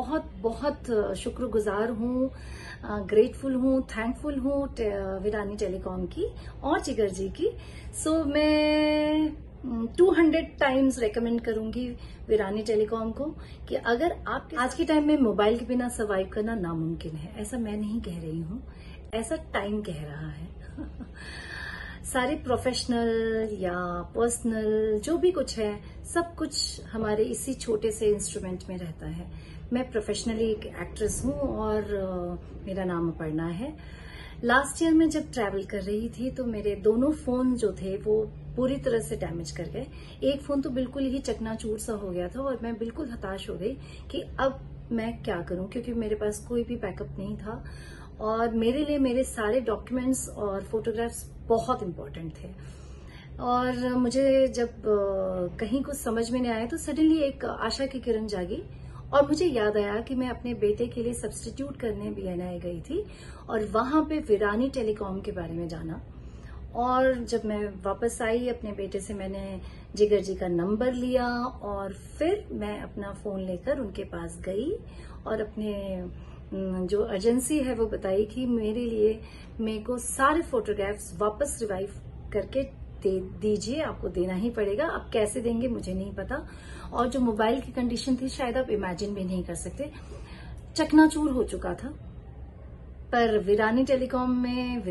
बहुत बहुत शुक्रगुजार हूँ, ग्रेटफुल हूँ, थैंकफुल हूँ वीरानी टेलीकॉम की और जिगर जी की। सो मैं 200 टाइम्स रेकमेंड करूंगी वीरानी टेलीकॉम को कि अगर आप आज के टाइम में मोबाइल के बिना सर्वाइव करना नामुमकिन है। ऐसा मैं नहीं कह रही हूँ, ऐसा टाइम कह रहा है। सारे प्रोफेशनल या पर्सनल जो भी कुछ है, सब कुछ हमारे इसी छोटे से इंस्ट्रूमेंट में रहता है। मैं प्रोफेशनली एक एक्ट्रेस हूँ और मेरा नाम अपर्णा है। लास्ट ईयर में जब ट्रैवल कर रही थी तो मेरे दोनों फोन जो थे वो पूरी तरह से डैमेज कर गए। एक फोन तो बिल्कुल ही चकनाचूर सा हो गया था और मैं बिल्कुल हताश हो गई कि अब मैं क्या करूं, क्योंकि मेरे पास कोई भी बैकअप नहीं था और मेरे लिए मेरे सारे डॉक्यूमेंट्स और फोटोग्राफ्स बहुत इंपॉर्टेंट थे। और मुझे जब कहीं कुछ समझ में नहीं आया तो सडनली एक आशा की किरण जागी और मुझे याद आया कि मैं अपने बेटे के लिए सब्स्टिट्यूट करने BNI गई थी और वहां पे वीरानी टेलीकॉम के बारे में जाना। और जब मैं वापस आई अपने बेटे से मैंने जिगर जी का नंबर लिया और फिर मैं अपना फोन लेकर उनके पास गई और अपने जो एजेंसी है वो बताई कि मेरे को सारे फोटोग्राफ्स वापस रिवाइव करके दे दीजिए, आपको देना ही पड़ेगा। आप कैसे देंगे मुझे नहीं पता। और जो मोबाइल की कंडीशन थी शायद आप इमेजिन भी नहीं कर सकते, चकनाचूर हो चुका था। पर वीरानी टेलीकॉम में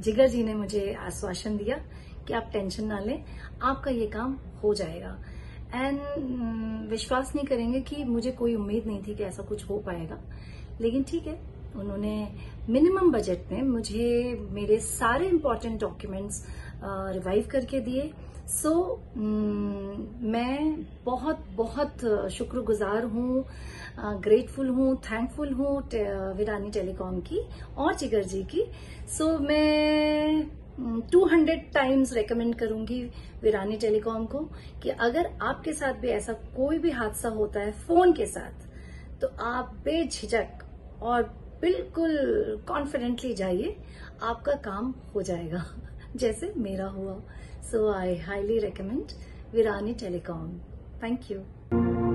जिगर जी ने मुझे आश्वासन दिया कि आप टेंशन ना लें, आपका ये काम हो जाएगा। एंड विश्वास नहीं करेंगे कि मुझे कोई उम्मीद नहीं थी कि ऐसा कुछ हो पाएगा, लेकिन ठीक है, उन्होंने मिनिमम बजट में मुझे मेरे सारे इंपॉर्टेंट डॉक्यूमेंट्स रिवाइव करके दिए। सो मैं बहुत बहुत शुक्रगुजार हूँ, ग्रेटफुल हूँ, थैंकफुल हूँ वीरानी टेलीकॉम की और जिगर जी की। सो मैं 200 टाइम्स रेकमेंड करूंगी वीरानी टेलीकॉम को कि अगर आपके साथ भी ऐसा कोई भी हादसा होता है फोन के साथ, तो आप बेझिझक और बिल्कुल कॉन्फिडेंटली जाइए, आपका काम हो जाएगा जैसे मेरा हुआ। So I highly recommend Veerani telecom. Thank you.